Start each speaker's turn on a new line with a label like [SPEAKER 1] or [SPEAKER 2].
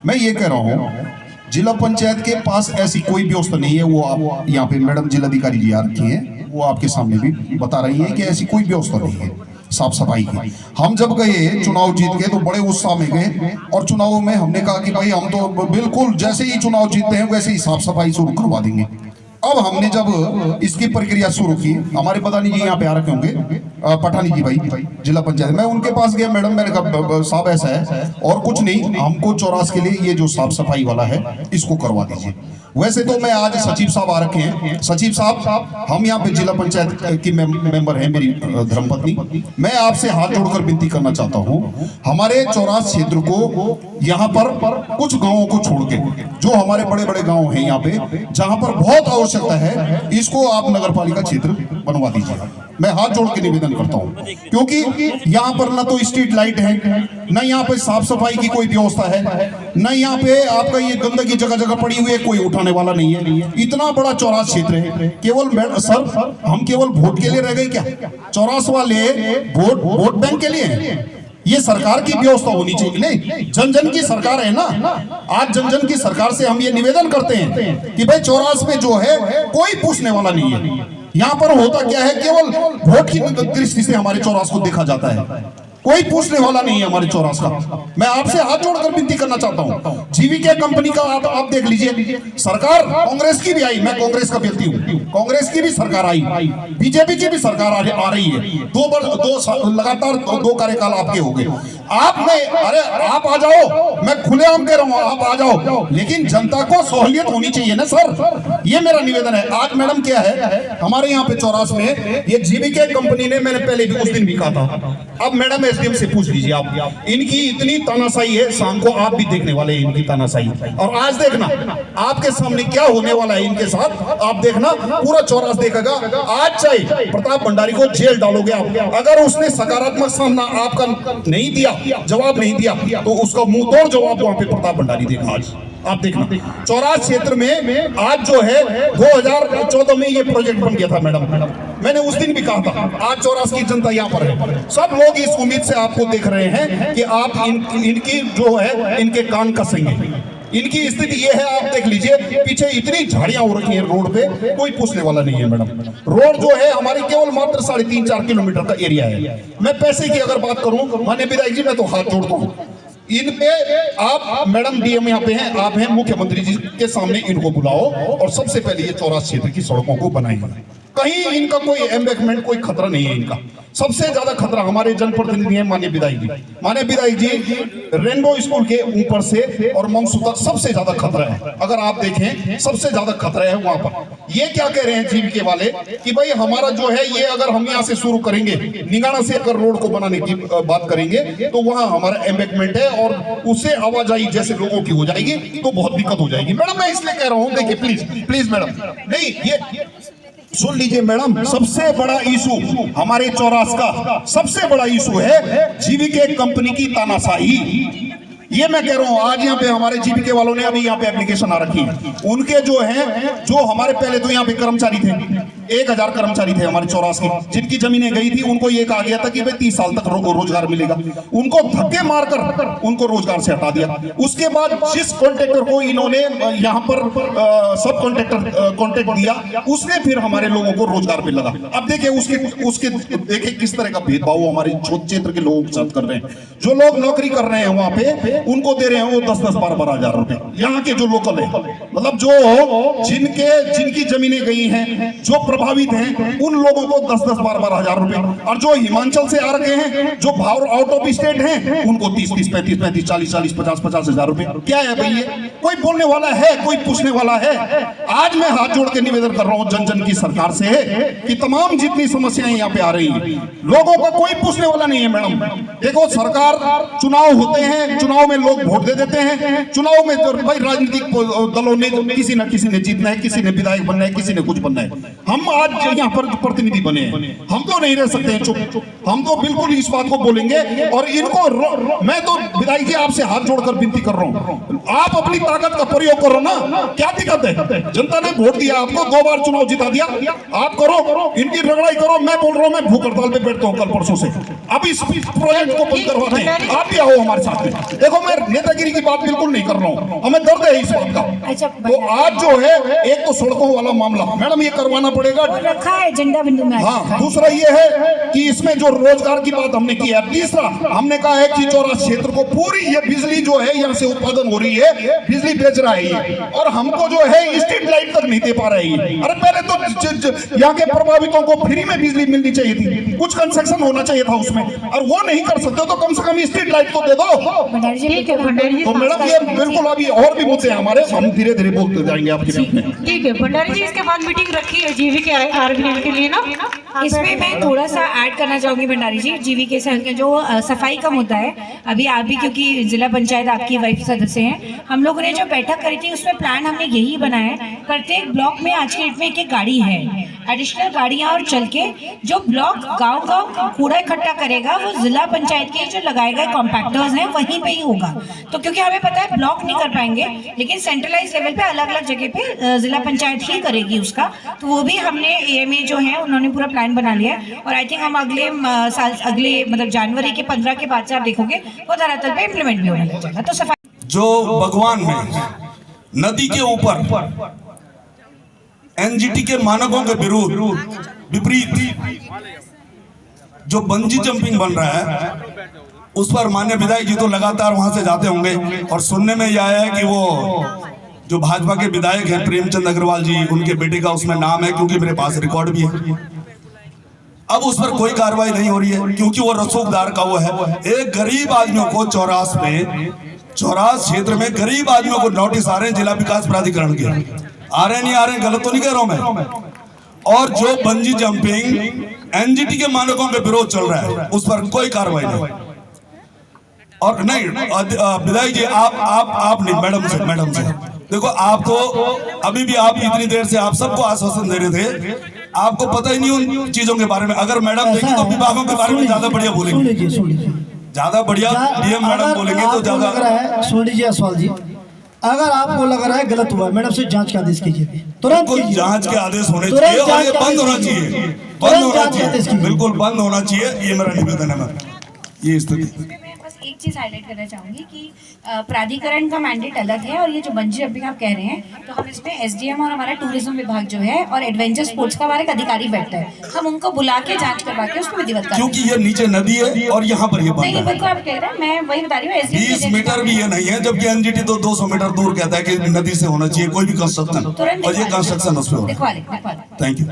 [SPEAKER 1] मैं ये कह रहा हूँ जिला पंचायत के पास ऐसी कोई व्यवस्था नहीं है। वो आप यहाँ पे मैडम जिलाधिकारी जी आ रखी हैं, वो आपके सामने भी बता रही हैं कि ऐसी कोई व्यवस्था नहीं है साफ सफाई की। हम जब गए चुनाव जीत के तो बड़े उत्साह में गए और चुनाव में हमने कहा कि भाई हम तो बिल्कुल जैसे ही चुनाव जीतते हैं वैसे ही साफ सफाई शुरू करवा देंगे। अब हमने जब इसकी प्रक्रिया शुरू की, हमारे पदानी जी यहाँ पे आ रखे होंगे, पठानी जी भाई जिला पंचायत, मैं उनके पास गया, मैडम मैंने कहा साहब ऐसा है और कुछ नहीं, हमको चौरास के लिए ये जो साफ सफाई वाला है इसको करवा दीजिए। वैसे तो मैं आज सचिव साहब आ रखे हैं, सचिव साहब हम यहाँ पे जिला पंचायत की मेंबर हैं, मेरी धर्मपत्नी, मैं आपसे हाथ जोड़कर विनती करना चाहता हूँ हमारे चौरास क्षेत्र को यहाँ पर कुछ गांवों को छोड़ के जो हमारे बड़े बड़े गांव हैं यहाँ पे जहाँ पर बहुत आवश्यकता है, इसको आप नगर पालिका क्षेत्र बनवा दीजिए। मैं हाथ जोड़ के निवेदन करता हूँ क्योंकि यहाँ पर ना तो स्ट्रीट लाइट है, न यहाँ पे साफ सफाई की कोई व्यवस्था है, न यहाँ पे आपका ये गंदगी जगह जगह पड़ी हुई है, कोई उठाने वाला नहीं है। इतना बड़ा चौरास क्षेत्र है, केवल सर हम केवल वोट के लिए रह गए क्या? चौरास वाले वोट बैंक के लिए हैं? ये सरकार की व्यवस्था होनी चाहिए। नहीं, जन जन की सरकार है ना। आज जन जन की सरकार से हम ये निवेदन करते हैं कि भाई चौरास में जो है कोई पूछने वाला नहीं है। यहाँ पर होता क्या है, केवल वोट की दृष्टि से हमारे चौरास को देखा जाता है, कोई पूछने वाला नहीं है हमारे चौरास का। मैं आपसे हाथ जोड़कर विनती करना चाहता हूँ, जीवीके कंपनी का आप देख लीजिए, सरकार कांग्रेस की भी आई, मैं कांग्रेस का व्यक्ति हूँ, कांग्रेस की भी सरकार आई, बीजेपी की भी सरकार आ रही है, दो लगातार दो कार्यकाल आपके हो गए। अरे आप आ जाओ, मैं खुलेआम कह रहा हूँ आप आ जाओ, लेकिन जनता को सहूलियत होनी चाहिए ना सर, ये मेरा निवेदन है। आज मैडम क्या है हमारे यहाँ पे चौरास में ये जीवीके कंपनी ने, मैंने पहले भी उस दिन भी कहा था, अब मैडम एसडीएम से पूछ लीजिए आप, इनकी इतनी तानाशाही है, शाम को आप भी देखने वाले हैं इनकी तानाशाही। और आज देखना आपके सामने क्या होने वाला है इनके साथ, आप देखना पूरा चौरास देखेगा। आज चाहे प्रताप भंडारी को जेल डालोगे आप, अगर उसने सकारात्मक सामना आपका नहीं दिया, जवाब नहीं दिया, तो उसका मुंह तोड़ जवाब वहां पे प्रताप भंडारी देगा। आज आप देखना चौरास क्षेत्र में आज जो है 2014 में ये प्रोजेक्ट बन गया था मैडम, मैंने उस दिन भी कहा था। आज चौरास की जनता यहाँ पर है, सब लोग इस उम्मीद से आपको देख रहे हैं कि आप इनकी जो है इनके कान कसेंगे। इनकी स्थिति ये है, आप देख लीजिए पीछे इतनी झाड़ियां हो रखी हैं रोड पे, कोई पूछने वाला नहीं है मैडम। रोड जो है हमारी केवल मात्र 3.5-4 किलोमीटर का एरिया है। मैं पैसे की अगर बात करूं माननीय विधायक जी, मैं तो हाथ जोड़ता हूं इन पे। आप मैडम डीएम यहाँ पे हैं, आप हैं मुख्यमंत्री जी के सामने, इनको बुलाओ और सबसे पहले ये चौरास क्षेत्र की सड़कों को बनाएंगे। कहीं इनका कोई एम्बैंकमेंट, कोई खतरा नहीं है इनका। सबसे ज्यादा खतरा हमारे जनप्रतिनिधि हैं माननीय विधायक जी। माननीय विधायक जी, रेनबो स्कूल के ऊपर से और मंगसू तक सबसे ज्यादा खतरा है। अगर आप देखें सबसे ज्यादा खतरा है वहां पर। ये क्या कह रहे हैं जीवीके वाले कि भाई हमारा जो है ये अगर हम यहाँ से शुरू करेंगे, निगाना से अगर रोड को बनाने की बात करेंगे तो वहां हमारा एम्बैंकमेंट है और उससे आवाजाही जैसे लोगों की हो जाएगी तो बहुत दिक्कत हो जाएगी। मैडम मैं इसलिए कह रहा हूँ, देखिए प्लीज प्लीज मैडम, नहीं ये सुन लीजिए मैडम, सबसे बड़ा इशू हमारे चौरास का सबसे बड़ा इशू है जीवीके कंपनी की तानाशाही। ये मैं कह रहा हूं, आज यहाँ पे हमारे जीवीके वालों ने अभी यहाँ पे एप्लीकेशन आ रखी है, उनके जो है जो हमारे पहले तो यहाँ पे कर्मचारी थे, 1000 कर्मचारी थे हमारे चौरास के, जिनकी जमीनें गई थी, उनको ये कहा गया था कि भाई 30 साल तक रोजगार मिलेगा, उनको धक्के मारकर उनको रोजगार से हटा दिया। उसके बाद जिस कॉन्ट्रैक्टर को इन्होंने यहाँ पर सब कॉन्ट्रैक्ट दिया, उसने फिर हमारे लोगों को रोजगार पे लगा। अब देखिए उसके देखिए किस तरह का भेदभाव हमारे क्षेत्र के लोगों के साथ कर रहे हैं। जो लोग नौकरी कर रहे हैं वहां पे उनको दे रहे हैं वो 10-10, 12-12 हजार रुपए। यहाँ के जो लोकल है, मतलब जो जिनकी जमीनें गई हैं, जो प्रभावित हैं, उन लोगों को 10-10, 12-12 हजार रुपए, और जो हिमाचल से आ रखे हैं, जो बाहर आउट ऑफ स्टेट हैं, उनको 30-30, 35-35, 40-40, 50-50 हजार रुपए। क्या है भाई ये? कोई बोलने वाला है, कोई पूछने वाला है? आज मैं हाथ जोड़ के निवेदन कर रहा हूँ जन जन की सरकार से कि तमाम जितनी समस्याएं यहाँ पे आ रही हैं, लोगों का कोई पूछने वाला नहीं है मैडम। देखो सरकार, चुनाव होते हैं, चुनाव में लोग वोट दे देते हैं, चुनाव में तो भाई राजनीतिक दलों ने किसी न किसी ने जीतना है, किसी ने विधायक बनना है, किसी ने कुछ बनना है। हम आज यहाँ पर प्रतिनिधि बने हैं, हम तो नहीं रह सकते हैं चुप। हम तो बिल्कुल इस बात को बोलेंगे। और इनको मैं तो विधायक जी आपसे हाथ जोड़कर विनती कर रहा हूँ, आप अपनी ताकत का प्रयोग करो ना, क्या दिक्कत है? जनता ने वोट दिया आपको, 2 बार चुनाव जिता दिया, आप करो, इनकी रगड़ाई करो। मैं बोल रहा हूँ, मैं भूख हड़ताल पे बैठता हूँ कल परसों से। अब इस प्रोजेक्ट को बंद करवाते हैं, आप भी आओ हमारे साथ में। देखो मैं नेतागिरी की बात बिल्कुल नहीं कर रहा हूँ, हमें दर्द है इस बात का। तो आज जो है एक तो सड़कों वाला मामला मैडम ये करवाना पड़ेगा,
[SPEAKER 2] रखा है एजेंडा बिंदु में।
[SPEAKER 1] हाँ, दूसरा ये है कि इसमें जो रोजगार की बात हमने की है। तीसरा हमने कहा है कि चौरा क्षेत्र को पूरी ये बिजली जो है यहाँ से उत्पादन हो रही है, बिजली बेच रहा है ये, और हमको जो है स्ट्रीट लाइट तक नहीं दे पा रहे हैं। अरे पहले तो यहाँ के प्रभावितों को फ्री में बिजली मिलनी चाहिए थी, कुछ कंसेक्शन होना चाहिए था उसमें, और वो नहीं कर सकते तो कम से कम स्ट्रीट लाइट तो दे दो। तो मैडम ये बिल्कुल अभी और भी मुद्दे हैं हमारे, हम धीरे धीरे बोलते जाएंगे आपके।
[SPEAKER 3] ठीक है भंडारी जी, इसके बाद मीटिंग रखी है जीवीके आरबीएल के लिए ना।
[SPEAKER 2] इसमें मैं थोड़ा सा ऐड करना चाहूंगी भंडारी जी, जीवीके से जो सफाई का मुद्दा है। अभी आप भी क्योंकि जिला पंचायत आपकी वाइफ सदस्य हैं, हम लोगों ने जो बैठक करी थी उसमें प्लान हमने यही बनाया है, प्रत्येक ब्लॉक में आज के डेट में एक गाड़ी है, एडिशनल गाड़ियां, और चल के जो ब्लॉक गांव कूड़ा इकट्ठा करेगा वो जिला पंचायत के जो लगाए गए कॉम्पैक्टर्स हैं वहीं पे ही होगा। तो क्योंकि हमें पता है ब्लॉक नहीं कर पाएंगे, लेकिन सेंट्रलाइज लेवल पे अलग अलग जगह पे जिला पंचायत ही करेगी उसका। तो वो भी हमने एएमए जो है उन्होंने पूरा प्लान बना लिया है, और आई थिंक हम अगले साल, अगले मतलब जनवरी के 15 के बाद से आप देखोगे वो धरातल पे इम्प्लीमेंट भी होने लग जाएगा। तो सफाई
[SPEAKER 4] जो भगवान में नदी के ऊपर एनजीटी के मानकों के विपरीत जो बंजी जंपिंग बन रहा है, उस पर माननीय विधायक जी तो लगातार वहां से जाते होंगे, और सुनने में यह आया है कि वो जो भाजपा के विधायक हैं प्रेमचंद अग्रवाल जी, उनके बेटे का उसमें नाम है, क्योंकि मेरे पास रिकॉर्ड भी है। अब उस पर कोई कार्रवाई नहीं हो रही है क्योंकि वो रसूखदार का वो है। एक गरीब आदमियों को चौरास क्षेत्र में गरीब आदमियों को नोटिस आ रहे हैं जिला विकास प्राधिकरण के, आ रहे नहीं आ रहे, गलत तो नहीं कह रहा हूं मैं। और जो बंजी जंपिंग एनजीटी के मानकों के विरोध चल रहा है, उस पर कोई कार्रवाई नहीं। और नहीं विधायक जी, आप नहीं, मैडम से देखो, आप तो अभी भी आप इतनी देर से आप सबको आश्वासन दे रहे थे, आपको पता ही नहीं उन चीजों के बारे में। अगर मैडम देंगे तो विभागों के बारे में ज्यादा बढ़िया बोलेंगे, ज्यादा बढ़िया डीएम मैडम बोलेंगे तो ज्यादा।
[SPEAKER 5] सुन लीजिए असवाल जी, अगर आपको लग रहा है गलत हुआ, मैडम से जांच के आदेश कीजिए, तुरंत
[SPEAKER 4] जांच के आदेश होने चाहिए, और ये बंद होना चाहिए, बिल्कुल बंद होना चाहिए, ये मेरा निवेदन है। ये स्थिति
[SPEAKER 2] एक चीज हाईलाइट करना चाहूंगी कि प्राधिकरण का मैंडेट अलग है, और ये जो बंजी जंपिंग आप कह रहे हैं, तो हम इसमें एसडीएम और हमारा टूरिज्म विभाग जो है और एडवेंचर स्पोर्ट्स का हमारा एक अधिकारी बैठता है, हम उनको बुला के जांच करवा के उसको विधिवत करते हैं।
[SPEAKER 4] क्योंकि ये नीचे नदी है और यहाँ पर ये
[SPEAKER 2] नहीं, बिल्कुल आप कह रहे हैं, मैं वही बता रही हूँ।
[SPEAKER 4] 20 मीटर भी ये नहीं है, जबकि एनजीटी तो 200 मीटर दूर कहता है कि नदी से होना चाहिए कोई भी कंस्ट्रक्शन, और ये कंस्ट्रक्शन उस पर।
[SPEAKER 2] दिखवा ले।
[SPEAKER 4] Thank you.